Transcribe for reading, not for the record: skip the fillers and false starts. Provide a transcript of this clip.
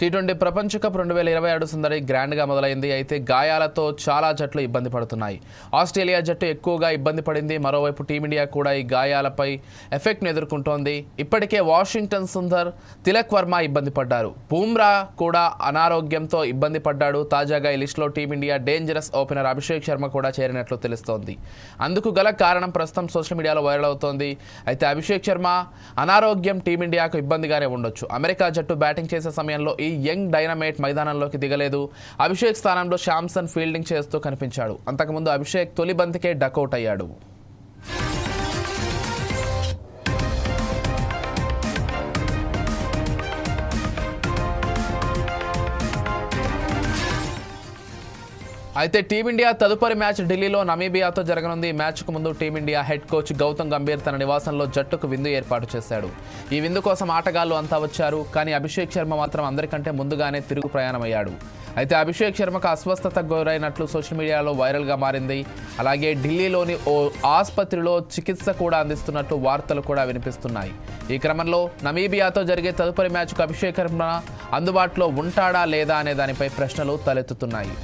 T20 ప్రపంచ cup 2026 సందడి గ్రాండ్గా మొదలైంది. అయితే గాయాలతో చాలా జట్లు ఇబ్బంది పడుతున్నాయి. ఆస్ట్రేలియా జట్టు ఎక్కువగా ఇబ్బంది పడింది. మరోవైపు టీమిండియా కూడా ఈ గాయాలపై ఎఫెక్ట్ను ఎదుర్కొంటోంది. ఇప్పటికే వాషింగ్టన్ సుందర్, తిలక్ వర్మ ఇబ్బంది పడ్డారు. బూమ్రా కూడా అనారోగ్యంతో ఇబ్బంది పడ్డాడు. తాజాగా ఈ లిస్టులో team India dangerous opener Abhishek Sharma కూడా చేరినట్లు తెలుస్తోంది. అందుకు గల కారణం ప్రస్తుతం సోషల్ మీడియాలో వైరల్ అవుతోంది. అయితే అభిషేక్ శర్మ అనారోగ్యం టీమిండియాకు ఇబ్బందిగానే ఉండొచ్చు. అమెరికా జట్టు బ్యాటింగ్ చేసే సమయంలో ఈ యంగ్ డైనమైట్ మైదానంలోకి దిగలేదు. అభిషేక్ స్థానంలో శాంసన్ ఫీల్డింగ్ చేస్తూ కనిపించాడు. అంతకుముందు అభిషేక్ తొలి బంతికే డకౌట్ అయ్యాడు. అయితే టీమిండియా తదుపరి మ్యాచ్ ఢిల్లీలో నమీబియాతో జరగనుంది. ఈ మ్యాచ్కు ముందు team India head coach Gautam Gambhir తన నివాసంలో జట్టుకు విందు ఏర్పాటు చేశాడు. ఈ విందు కోసం ఆటగాళ్లు అంతా వచ్చారు. కానీ అభిషేక్ శర్మ మాత్రం అందరికంటే ముందుగానే తిరుగు ప్రయాణమయ్యాడు. అయితే అభిషేక్ శర్మకు అస్వస్థతకు గురైనట్లు సోషల్ మీడియాలో వైరల్గా మారింది. అలాగే ఢిల్లీలోని ఓ ఆసుపత్రిలో చికిత్స కూడా అందిస్తున్నట్లు వార్తలు కూడా వినిపిస్తున్నాయి. ఈ క్రమంలో నమీబియాతో జరిగే తదుపరి మ్యాచ్కు అభిషేక్ శర్మ అందుబాటులో ఉంటాడా లేదా అనే దానిపై ప్రశ్నలు తలెత్తుతున్నాయి.